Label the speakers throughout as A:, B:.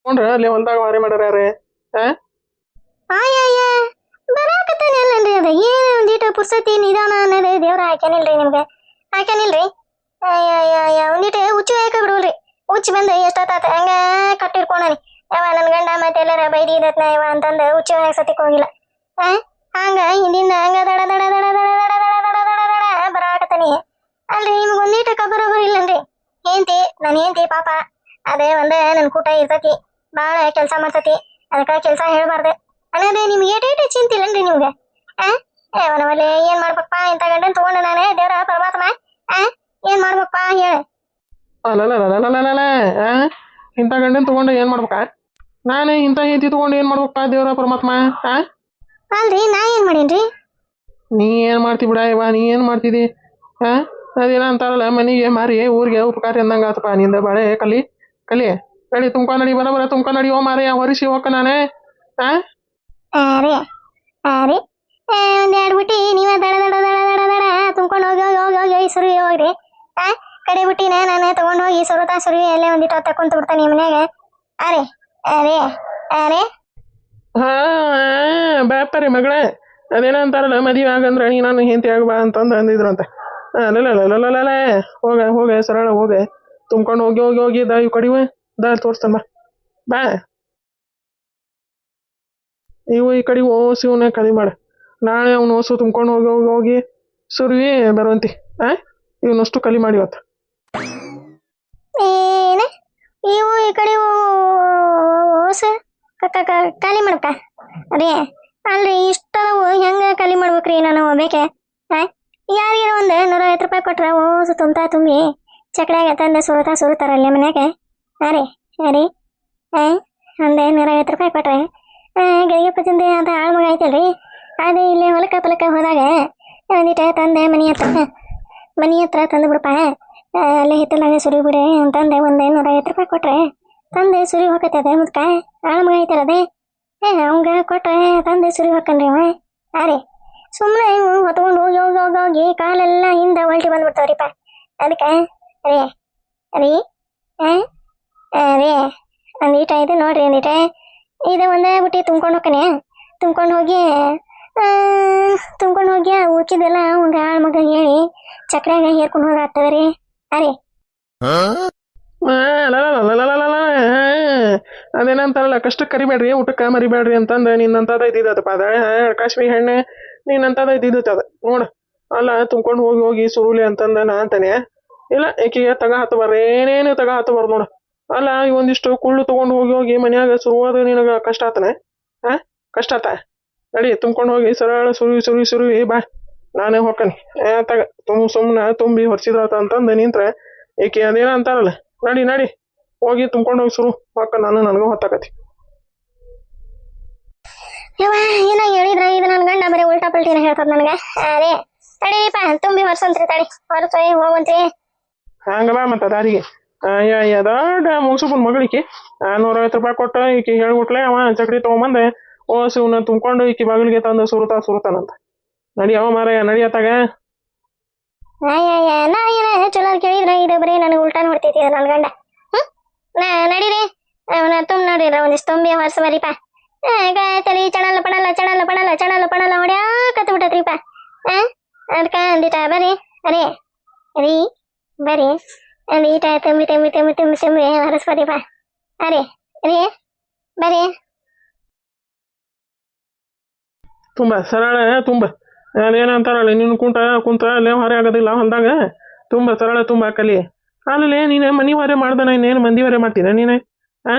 A: ನೋಡ್ರ ಅಲ್ಲಿ ಹೊಲ್ದಾಗ ವಾರಿ ಮಾಡ್ಯಾರ ಯಾರೇ
B: ಆಯ್ಯ ಬರಾಕತ್ತಾನಿಲ್ಲನ್ರಿ ಅದ ಏನು ಒಂದೀಟ ಪುಸ್ತತಿ ನಿಧಾನ ಅನ್ನೋದು ದೇವ್ರ ಹಾಕ್ಯಾನಿಲ್ರಿ ನಿಮ್ಗೆ ಹಾಕ್ಯಾನಿಲ್ರಿ ಅಯ್ಯ ಒಂದೀಟ ಹುಚ್ಚು ಹಾಕ ಬಿಡ್ರಿ ಹುಚ್ಚು ಬಂದ ಎಷ್ಟೊತ್ತಾತ ಹಂಗ ಕಟ್ಟಿರ್ಕೊಂಡನಿ ಯಾವ ನನ್ನ ಗಂಡ ಮತ್ತೆ ಎಲ್ಲಾರ ಬೈದಿ ಇದತ್ನ ಇವ ಅಂತಂದು ಹುಚ್ಚು ಹಾಕ್ಸತಿಕ್ ಹೋಗಿಲ್ಲ ಹಂಗ ಹಿಂದಿಂದ ಹಂಗ ದಡ ದಡ ದಡ ದಡ ದಡ ದಡ ದಡ ದಡ ದಡ ಬರಾಕತ್ತಾನಿ ಅಲ್ರಿ ನಿಮ್ಗೆ ಒಂದೀಟ ಕಬ್ಬರೊಬ್ಬರು ಇಲ್ಲನ್ರಿ ಏಂತಿ ನಾನು ಏಂತಿ ಪಾಪ ಅದೇ ಒಂದೇ ನನ್ನ ಕೂಟ ಇರ್ತತಿ ಭಾಳ ಕೆಲಸ ಮಾಡ್ತತಿ ಅದಕ್ಕೆ ಕೆಲಸ ಹೇಳ್ಬಾರ್ದೆ ಅನ್ನೋದೇ ನಿಮ್ಗೆ ಏಟೇಟೆ ಚಿಂತಿಲ್ಲನ್ರಿ ನಿಮ್ಗೆ ಅವನವಲ್ಲಿ ಏನ್ ಮಾಡ್ಬೇಕಪ್ಪ ಇಂಥ ಗಂಡನ್ ತಗೊಂಡ ನಾನೇ ದೇವ್ರ ಪರಮಾತ್ಮ ಏನ್ ಮಾಡ್ಬೇಕಪ್ಪ ಹೇಳ
A: ಅಲ್ಲ ಇಂಥ ಗಂಡನ್ ತಗೊಂಡು ಏನ್ ಮಾಡ್ಬೇಕ ನಾನು ಇಂಥ ಹೆಂಡತಿ ತಗೊಂಡು ಏನ್ ಮಾಡ್ಬೇಕಪ್ಪ ದೇವ್ರ ಪರಮಾತ್ಮ
B: ಅಲ್ರಿ ನಾ ಏನ್ ಮಾಡೇನ್ರಿ
A: ನೀ ಏನ್ ಮಾಡ್ತಿ ಬಿಡ ಇವ ನೀ ಏನ್ ಮಾಡ್ತಿದಿ ಅದೇನ ಅಂತಾರಲ್ಲ ಮನಿಗೆ ಮಾರಿ ಊರಿಗೆ ಉಪಕಾರಿ ಅಂದಂಗ ಆತಪ್ಪ ನಿಂದ ಬಾಳೆ ಕಲಿ ಕಲಿ ನಡಿ ತುಮ್ಕೊ ನಡಿ ಬರ ತುಮ್ಕೊ ನಡಿ ಓ ಮಾರಿ ಹೊರಿಸಿ ಹೋಗ ನಾನೇ
B: ಅರೆ ಅರೆ ಒಂದೆರಡು ಬಿಟ್ಟಿ ನೀವ ದಡ ದಡ ದಡ ದಡ ದಡ ತುಂಬ್ಕೊಂಡು ಹೋಗಿ ಹೋಗಿ ಹೋಗಿ ಹೋಗಿ ಸುರುವಿ ಹೋಗ್ರಿ ಕಡೆ ಬಿಟ್ಟಿನ ನಾನು ತಗೊಂಡು ಹೋಗಿ ಸುರುತಾ ಸುರುವಿ ಅಲ್ಲೇ ಒಂದಿಟ್ಟು ಹೊತ್ತ ಕುಂತು ಬಿಡ್ತಾನೆ ಮನ್ಯಾಗ ಅರೆ ಅರೆ ಅರೆ
A: ಹಾ ಬ್ಯಾಪಾರಿ ಮಗಳೇ ಅದೇನ ಅಂತಾರಲ್ಲ ಮದುವೆ ಆಗಂದ್ರೆ ನೀ ನಾನು ಹೆಂಡತಿ ಆಗಬಾ ಅಂತಂದು ಅಂದಿದ್ರಂತೆ ಅಲ್ಲ ಹೋಗ ಹೋಗ ಸರಳ ಹೋಗ ತುಂಬ್ಕೊಂಡು ಹೋಗಿ ಹೋಗಿ ಹೋಗಿ ದಾ ಇವು ಕಡಿವೆ ದಾ ತೋರಿಸ್ತಾನ ಬಾ ಇವು ಈ ಕಡೆ ಓಸು ಇವನ್ನ ಕಡಿ ಮಾಡ ನಾಳೆ ಅವ್ನು ಓಸು ತುಂಬ್ಕೊಂಡು ಹೋಗಿ ಹೋಗಿ ಹೋಗಿ ಸುರುವಿ ಬರುವಂತಿ ಇವನಷ್ಟು ಕಲಿ ಮಾಡಿ ಇವತ್ತು
B: ಏನ ಇವು ಈ ಕಡೆ ಓಸ ಖಾಲಿ ಮಾಡ್ಕ ಅದೇ ಅಲ್ರಿ ಇಷ್ಟದವು ಹೆಂಗ ಖಾಲಿ ಮಾಡ್ಬೇಕ್ರಿ ನಾನು ಬೇಕೆ ಯಾರಿಗಾರ ಒಂದು 150 ರೂಪಾಯಿ ಕೊಟ್ರೆ ಓಸು ತುಂಬ್ತಾ ತುಂಬಿ ಚಕಡ್ಯಾಗ ತಂದೆ ಸುರುತ್ತಾರಲ್ಲೇ ಮನ್ಯಾಗ ಅರೆ ಅರೆ ಒಂದೇ 150 ರೂಪಾಯಿ ಕೊಟ್ರೆ ಗಡಿಗೆ ಪಚಂದೆ ಅಂತ ಆಳ್ಮಗ ಐತಲ್ರಿ ಅದೇ ಇಲ್ಲಿ ಹೊಲಕ್ಕ ಪಲಕ್ಕ ಹೋದಾಗ ಒಂದಿಟ ತಂದೆ ಮನಿ ಹತ್ರ ತಂದು ಬಿಡಪ್ಪ ಅಲ್ಲೇ ಹಿತ್ತಲಾಗ ಸುರಿ ಬಿಡೆ ಅಂತಂದೆ ಒಂದೇ 150 ರೂಪಾಯಿ ಕೊಟ್ರೆ ತಂದೆ ಸುರಿ ಹೋಗತ್ತದ ಮುದ್ಕ ಆಳ್ಮಗ ಐತಲ್ಲದೆ ಅವಂಗ ಕೊಟ್ರೆ ತಂದೆ ಸುರಿ ಹೋಗ್ಕನ್ರಿ ಅವ ಅರೆ ಸುಮ್ಮನೆ ಹೊತ್ಕೊಂಡು ಹೋಗಿ ಹೋಗಿ ಹೋಗಿ ಹೋಗಿ ಕಾಲೆಲ್ಲ ಹಿಂದೆ ಒಲ್ಟಿ ಬಂದ್ಬಿಡ್ತಾವ್ರಿಪ್ಪ ಅದಕ್ಕೆ ಅರೇ ಅರೀ ಅರೇ ಒಂದೀಟ ಐತೆ ನೋಡ್ರಿ ಒಂದೀಟ ಇದು ಒಂದೇ ಬುಟ್ಟಿ ತುಂಬ್ಕೊಂಡು ಹೋಗಿ ಉಳ್ಕಿದೆಲ್ಲ ಅವಂಗ ಆಳ್ ಮಗ ಹೇಳಿ ಚಕ್ರಾಗ ಹೇರ್ಕೊಂಡು ಹೋಗಾಗ್ತದ್ರಿ ಅರೆ
A: ಅದೇನಂತಾರಲ್ಲ ಕಷ್ಟಕ್ಕೆ ಕರಿಬೇಡ್ರಿ ಊಟಕ್ಕೆ ಮರಿಬೇಡ್ರಿ ಅಂತಂದು ನಿನ್ನಂತದ ಇದ್ದಿದ್ದಪ್ಪ ಅದ ಕಾಶ್ಮೀ ಹೆಣ್ಣೆ ನೀನಂತದ ಇದ್ದಿದ್ದದ ನೋಡು ಅಲ್ಲ ತುಂಬ್ಕೊಂಡು ಹೋಗಿ ಹೋಗಿ ಸುರುಲಿ ಅಂತಂದ ನಾ ಅಂತಾನೆ ಇಲ್ಲ ಏಕೆಗೆ ತಗ ಹತ್ತು ಬರ್ರಿ ಏನೇನು ತಗ ಹತ್ತು ಬಾರ್ದು ನೋಡು ಅಲ್ಲ ಒಂದಿಷ್ಟು ಕುಳ್ಳು ತಗೊಂಡು ಹೋಗಿ ಹೋಗಿ ಮನ್ಯಾಗ ಸುರುವುದು ನಿನಗೆ ಕಷ್ಟ ಆತನೆ ಕಷ್ಟ ಆತ ನಡಿ ತುಂಬ್ಕೊಂಡು ಹೋಗಿ ಸರಳ ಸುರುವಿ ಬಾ ನಾನೇ ಹೋಗ್ಕನಿ ತಗ ಸುಮ್ಮನೆ ತುಂಬಿ ಹೊರಿಸಿದ್ರಾತ ಅಂತಂದು ನಿಂತ್ರೆ ಏಕೆ ಅದೇನ ಅಂತಾರಲ್ಲ ನಡಿ ಹೋಗಿ ತುಂಬ್ಕೊಂಡು ಹೋಗಿ ಸುರು ಹೊಕ್ಕ ನನಗೂ ಹೊತ್ತಾಕತಿ
B: ಏನೋ ಹೇಳಿದ್ರ ಇದು ನನ್ನ ಗಂಡ ಬರೀ ಉಲ್ಟಾ ಪಲ್ಟಿನ ಹೇಳ್ತದ ನನಗೆ ಅದೇ ತಡೀಪ ತುಂಬಿ ಹೊರ್ಸಂತ್ರಿ ತಡಿ ಹೊರಸೋಯ್ ಹೋಗಂತ್ರಿ
A: ಹಂಗ ಬಾ ಮತ್ತ ದಾರಿಗೆ ದೊಡ್ಡ ಮುಗಿಸ್ಕೊಂಡ್ ಮಗಳಿಗೆ 150 ರೂಪಾಯಿ ಕೊಟ್ಟು ಈಕಿ ಹೇಳ್ಬಿಟ್ಲೆ ಅವ ಚಕ್ಡಿ ತಗೊಂಬಂದೆ ಓಸಿವ್ನ ತುಂಬ್ಕೊಂಡು ಈಕಿ ಬಾಗಿಲಿಗೆ ತಂದು ಸುರುತಾನಂತ ನಡಿ ಅವ ಮಾರಾಯ ನಡಿಯತ್ತಾಗ
B: ನಾ ಏನ ಚಲೋ ಕೇಳಿದ್ರ ಇದು ಬರೀ ನನಗೆ ಉಲ್ಟಾ ನೋಡ್ತೈತಿ ನನ್ನ ಗಂಡ ನಡೀರಿ ಅವನ ತುಂಬ ನೋಡ್ರಿ ಒಂದಿಷ್ಟು ತುಂಬಿ ಹೊರಸ ಬರೀಪ ಚಳಿ ಚಣಲ್ಲ ಪಣಲ್ಲ ಹೊಡ್ಯಾಕತ್ ಬಿಟ್ಟತ್ರಿಪ ಅದಕ್ಕ ಅಂದಿಟ ಬರ್ರಿ ಅರೇ ರೀ ಬರ್ರಿ ಅಂದೀಟ ತುಂಬಿ ಹೊರಸ್ಬರಿಪ ಅರೇ ರೀ ಬರ್ರಿ
A: ತುಂಬ ಸರಳ ತುಂಬ ಅದೇನಂತಾರಲ್ಲ ನಿನ್ನ ಕುಂತ ಅಲ್ಲೇ ಹೊರೆ ಆಗೋದಿಲ್ಲ ಹೊಲ್ದಾಗ ತುಂಬ ಸರಳ ತುಂಬ ಕಲಿ ಆಮೇಲೆ ನೀನು ಮನೆ ಹೊರೆ ಮಾಡ್ದಾನ ಇನ್ನೇನು ಮಂದಿ ಹೊರೆ ಮಾಡ್ತೀನ ನೀನು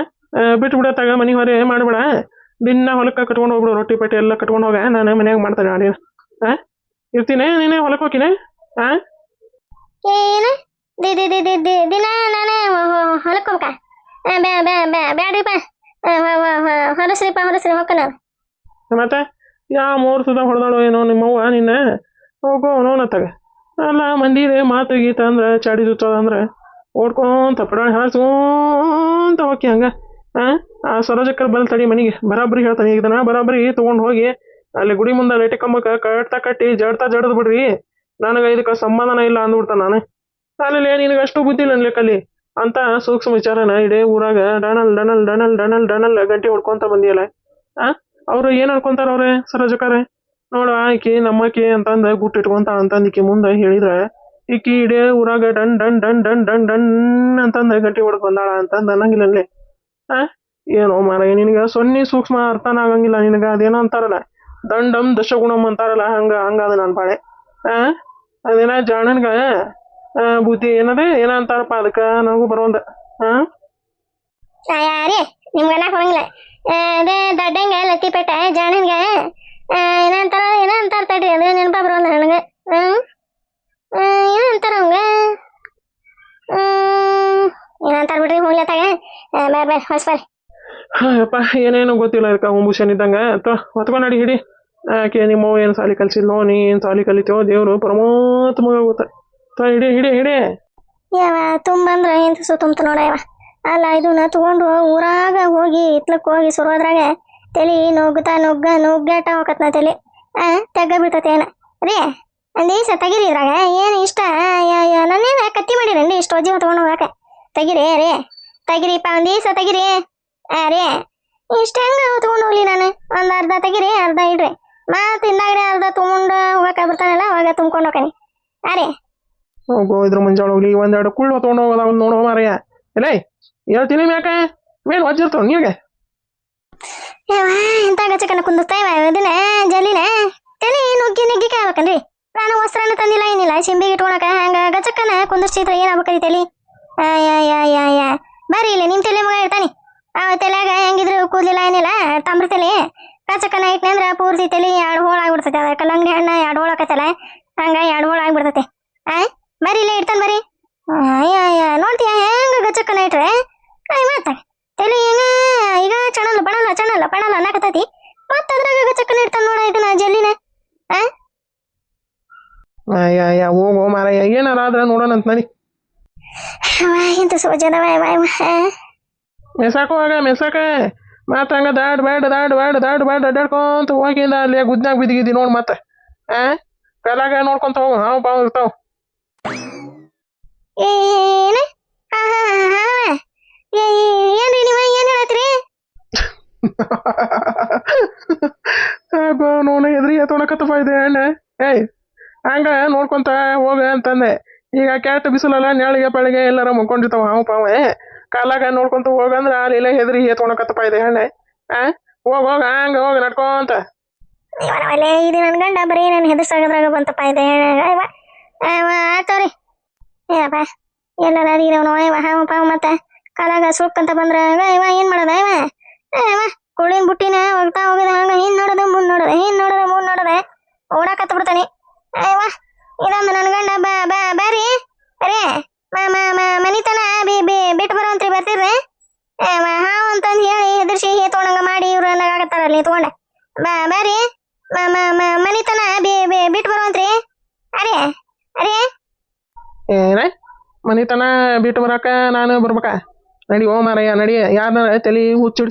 A: ಬಿಟ್ಬಿಡತ್ತಾಗ ಮನೆ ಹೊರೆ ಮಾಡಬೇಡ ದಿನ ಹೊಲಕ್ಕೆ ಕಟ್ಕೊಂಡು ಹೋಗ್ಬಿಡು ರೊಟ್ಟಿ ಪಟ್ಟಿ ಎಲ್ಲ ಕಟ್ಕೊಂಡು ಹೋಗ ನಾನು ಮನ್ಯಾಗ ಮಾಡ್ತೇನೆ ಅಡಿನ ಇರ್ತೀನಿ ನೀನೇ ಹೊಲಕ್ಕೆ ಹೋಗ್ತೀನಿ
B: ಏನು ದಿನ ನಾನೇ ಹೊಲಕ್ಕೆ ಹೋಗ್ಕ ಬ್ಯಾಡ್ರಿಪ್ಪ ಹೊರಸ್ರಿ ಹೋಗ್ಕ
A: ಮತ್ತೆ ಯಾವ 3 ಸುದ ಹೊಡೆದಾಳು ಏನೋ ನಿಮ್ಮವ್ವ ನಿನ್ನ ಹೋಗೋ ನೋನತ್ತಾಗ ಅಲ್ಲ ಮಂದಿ ಮಾತು ಗೀತ ಅಂದ್ರೆ ಚಾಡಿ ಸುತ್ತದ ಅಂದ್ರೆ ಓಡ್ಕೊಂತ ಪಡಾಣಿ ಹಾಸ್ಕೊಂತ ಹೋಗಿ ಹಂಗ ಆ ಸರೋಜಕ್ಕರ್ ಬಲ್ ತಡಿ ಮನೆಗೆ ಬರಾಬ್ರಿ ಹೇಳ್ತಾನೆ ಈಗ ಬರಾಬ್ರಿ ತೊಗೊಂಡು ಹೋಗಿ ಅಲ್ಲಿ ಗುಡಿ ಮುಂದೆ ಲೈಟಿ ಕಂಬಕ್ಕೆ ಕಟ್ಟಿ ಜಡ್ದು ಬಿಡ್ರಿ ನನಗೆ ಇದಕ್ಕೆ ಸಂಬಂಧನ ಇಲ್ಲ ಅಂದ್ಬಿಡ್ತಾನೆ ನಾನು ಅಲ್ಲಿ ನಿನಗೆ ಅಷ್ಟು ಬುದ್ಧಿ ಇಲ್ಲ ಕಲಿ ಅಂತ ಸೂಕ್ಷ್ಮ ವಿಚಾರನ ಇಡೀ ಊರಾಗ ಡನಲ್ ಡನಲ್ ಡನಲ್ ಡನಲ್ ಡನಲ್ ಗಂಟೆ ಹೊಡ್ಕೊಂತ ಬಂದಿಯಲ್ಲ ಆ ಅವ್ರು ಏನ್ ಅನ್ಕೊಂತಾರ ಅವ್ರೆ ಸರೋಜಕಾರೆ ನೋಡು ಆಕಿ ನಮ್ಮಕಿ ಅಂತಂದ ಗುಟ್ಟಿಟ್ಕೊಂತ ಅಂತಂದ ಈಕಿ ಮುಂದೆ ಹೇಳಿದ್ರ ಈಕಿ ಇಡೀ ಊರಾಗ done done done done done done ಅಂತಂದ ಗಂಟೆ ಹೊಡ್ಕೊಂಡ್ ಬಂದಾಳ ಅಂತಂದ ಅನ್ನಂಗಿಲ್ಲಲ್ಲಿ ಆ ಏನೋ ಮಾರಾಯ ನಿನಗ ಸೊನ್ನೆ ಸೂಕ್ಷ್ಮ ಅರ್ಥನ ಆಗಂಗಿಲ್ಲ ನಿನಗ ಅದೇನೋ ಅಂತಾರಲ್ಲ ದಂಡಂ ದಶಗುಣಂ ಅಂತಾರಲ್ಲ ಹಂಗ ಹಂಗದ ನನ್ ಪಾಳೆ ಆ ಅದೇನ ಜಾಣನ್ಗ ಬುದ್ಧಿ ಏನದ ಏನ ಅಂತಾರಪ್ಪ ಅದಕ್ಕ ನನಗೂ ಬರೋಂದ ಹಾ
B: ಯಾರೇ ನಿಮ್ಗೆಲ್ಲ ಹೊರಂಗಿಲ್ಲ ಅದೇ ದಡ್ಡಂಗ ಲತ್ತಿಪೇಟೆ ಜಾಣನ್ಗ ಏನಂತಾರ ತಡ್ರಿ ಅದು ನೆನಪ ಬರೋಲ್ಲ ನನಗೆ ಏನಂತಾರ ಅವಂಗ ಏನಂತಾರ ಬಿಡ್ರಿ ಹೋಗ್ಲತ್ತಾಗ ಬೇರೆ ಹೊಸ್ಬಾರಿ
A: ಹಾಯಪ್ಪ ಏನೇನು ಗೊತ್ತಿಲ್ಲ ಅದಕ್ಕೆ ಹುಂಬುಷನ್ ಇದ್ದಂಗ ಹೊತ್ಕೊಂಡ್ ನಡಿ ಹಿಡಿ ಆಕೆ ನಿಮ್ಮವ್ ಏನು ಸಾಲಿ ಕಲ್ಸಿದ್ನೋ ನೀ ಏನು ಸಾಲಿ ಕಲಿತೇವೋ ದೇವ್ರು ಪರಮಾತ್ಮ ಗೊತ್ತ ಹಿಡಿ ಹಿಡಿ ಹಿಡಿ
B: ಯಾವ ತುಂಬಂದ್ರ ಎಂತ ಸುತ್ತುಂತ ನೋಡ ಯಾವ ಅಲ್ಲ ಇದನ್ನ ತಗೊಂಡು ಊರಾಗ ಹೋಗಿ ಇತ್ಲಕ್ ಹೋಗಿ ಸುರೋದ್ರಾಗ ತಲಿ ನುಗ್ಗಾಟ ಹೋಗತ್ನ ತಲಿ ತೆಗ್ಗ ಬಿಡ್ತತೆ ಏನ ರೀ ಒಂದ್ ದಿವಸ ತೆಗಿರಿ ಇದ್ರಾಗ ಏನು ಇಷ್ಟ ನನ್ನೇನ ಕತ್ತಿ ಮಾಡಿರಂಡಿ ಇಷ್ಟು ಅಜ್ಜಿ ತಗೊಂಡು ಹೋಗಾಕ ತೆಗಿರಿ ರೀ ತೆಗಿರಿಪ್ಪ ಒಂದ್ ದಿವಸ ತೆಗಿರಿ ರೀ ಇಷ್ಟ ಹೆಂಗ ತಗೊಂಡು ಹೋಗ್ಲಿ ನಾನು ಒಂದ್ ಅರ್ಧ ತೆಗಿರಿ ಅರ್ಧ ಇಡ್ರಿ ಮತ್ತ ಹಿಂದಾಗಡೆ ಅರ್ಧ ತಗೊಂಡು ಹೋಗಕ ಬರ್ತಾನಲ್ಲ ಅವಾಗ ತುಂಬ್ಕೊಂಡು ಹೋಗ್ತಾನೆ ರೀ
A: ಹೋಗೋ ಇದ್ರ ಮುಂಜಾನೆ ಹೋಗ್ಲಿ ಒಂದೆರಡು ಕುಳ್ಳು ತೊಗೊಂಡು ಹೋಗೋದ ಅವ್ನು ನೋಡೋ ಮಾರಯ್ಯ ಇಲ್ಲ ಹೇಳ್ತೀನಿ ಯಾಕ ಮೇನ್ ವಜ್ಜಿರ್ತಾವ ನೀವೇ
B: ಎಂತ ಗಚ್ಚಕನ ಕುಂದಿಸ್ತಾವ ಇದನ್ನ ಜಲ್ಲಿನ ತಲೆ ನುಗ್ಗಿ ಕಾಯ್ಬೇಕನ್ರಿ ನಾನು ವಸ್ತ್ರನ ತಂದಿಲ್ಲ ಏನಿಲ್ಲ ಶಿಂಬಿಗೆ ಇಟ್ಕೊಳಕ ಹಂಗ ಗಚ್ಚಕ್ಕನ ಕುಂದಿಸ್ತಿದ್ರೆ ಏನಾಗ್ಬೇಕರಿ ತಲಿ ಬರ್ರಿ ಇಲ್ಲ ನಿಮ್ ತಲೆ ಮಗ ಇರ್ತಾನೆ ಅವ ತಲೆಯಾಗ ಹೆಂಗಿದ್ರು ಕೂದಲಿಲ್ಲ ಏನಿಲ್ಲ ತಾಮ್ರ ತಲೆ ಗಚ್ಚಕ್ಕನ ಇಟ್ನೆ ಅಂದ್ರ ಪೂರ್ತಿ ತಲೆ ಎರಡು ಹೋಳ ಆಗ್ಬಿಡ್ತೈತೆ ಅದ ಕಲ್ಲಂಗಡಿ ಹಣ್ಣ ಎರಡು ಹೋಳಕತ್ತಲ್ಲ ಹಂಗ ಎರಡು ಹೋಳ ಆಗ್ಬಿಡ್ತೈತೆ ಬರ್ರಿ ಇಲ್ಲ ಇಡ್ತಾನೆ ಬರ್ರಿ ನೋಡ್ತೀಯ ಹೆಂಗ ಗಚ್ಚಕ್ಕನ ಇಟ್ರೆ ಮಾತ ತಲೆ ಹೆಂಗ ಈಗ ಪಣಲ್ಲ ಅನ್ನಕತ್ತೈತಿ ಮತ್ತ ಅದ್ರಾಗ ಗಚ್ಚಕ್ಕನ ಇಡ್ತಾನ ನೋಡ ಇದನ್ನ ಜಲ್ಲಿನ
A: ಹೋಗೋ ಮಾರಯ್ಯ ಏನಾರ ಆದ್ರ ನೋಡೋಣ ಅಂತ ನಡಿ
B: ಇಂತ ಸೋಜನವ
A: ಮೆಸಾಕ ಮತ್ತ ಹಂಗ ದಾಡ್ ಅಡ್ಡಾಡ್ಕೊಂತ ಹೋಗಿಂದ ಅಲ್ಲಿ ಗುದ್ನಾಗ ಬಿದ್ದಿದ್ದಿ ನೋಡ್ ಮತ್ತ ಕಲಾಗ ನೋಡ್ಕೊಂತ ಹೋಗು ಹಾವು ಪಾವು ಇರ್ತಾವ
B: ಏನ ಏನ್ರಿ ನೀವ ಏನ್ ಹೇಳತ್ರಿ
A: ನೋಡ ಎದ್ರಿ ತೊಣಕತ್ತಪ್ಪ ಇದೆ ಅಣ್ಣ ಹಂಗ ನೋಡ್ಕೊಂತ ಹೋಗ ಅಂತಂದೆ ಈಗ ಕ್ಯಾಟ್ ಬಿಸಿಲಲ್ಲ ನೆಳಿಗೆ ಪಳಿಗೆ ಎಲ್ಲಾರ ಮುಕ್ಕೊಂಡಿರ್ತಾವ ಹಾವು ಪಾವ ಕಾಲಾಗ ನೋಡ್ಕೊಂತ ಹೋಗಂದ್ರ ಅಲ್ಲೆಲ್ಲ ಹೆದ್ರಿ ತೊಣಕತ್ತಪ್ಪ ಇದೆ ಅಣ್ಣ ಹೋಗ ಹಂಗ ಹೋಗ ನಡ್ಕೊಂತ
B: ಇದು ನನ್ ಗಂಡ ಬರೀ ನಾನು ಹೆದರ್ಸಾಗದ್ರಾಗ ಬಂತಪ್ಪ ಇದೆ ಆತವ್ರಿ ಏಪ್ಪ ಎಲ್ಲಾರ ಅದಿರವನು ಹಾವು ಪಾವು ಮತ್ತ ಕಾಲಾಗ ಸುಳ್ಕಂತ ಬಂದ್ರ ಏನ್ ಮಾಡೋದ ಕುಳಿನ ಬುಟ್ಟಿನ ಹೋಗ್ತಾ ಹೋಗಿದ ಹಂಗ ಹಿಂದ್ ನೋಡೋದು ಮುಂದ್ ನೋಡೋದೆ ಓಡಾಕತ್ತ ಬಿಡ್ತಾನೆ ಇದೊಂದು ನನ್ ಗಂಡ ಬರ್ರಿ ಅರೇ ಮನಿತನ ಬಿಟ್ಟು ಬರೋಂತ್ರಿ ಬರ್ತೀರ್ರಿ ಹಾವು ಅಂತಂದು ಹೇಳಿ ಹೆದರ್ಸಿ ತೊಗೊಂಡಂಗ ಮಾಡಿ ಇವ್ರು ಆಗತ್ತಾರಲ್ಲಿ ತಗೊಂಡ ಬರ್ರಿ ಮನಿತನ ಬಿಟ್ಟು ಬರೋಂತ್ರಿ ಅರೇ
A: ಏನ ಮನಿತನ ಬಿಟ್ಟು ಬರಾಕ ನಾನು ಬರ್ಬೇಕಾ ನಡಿ ಓ ಮಾರಯ್ಯ ನಡಿ ಯಾರನ್ನ ತಲೆ ಹುಚ್ಚಿಡ್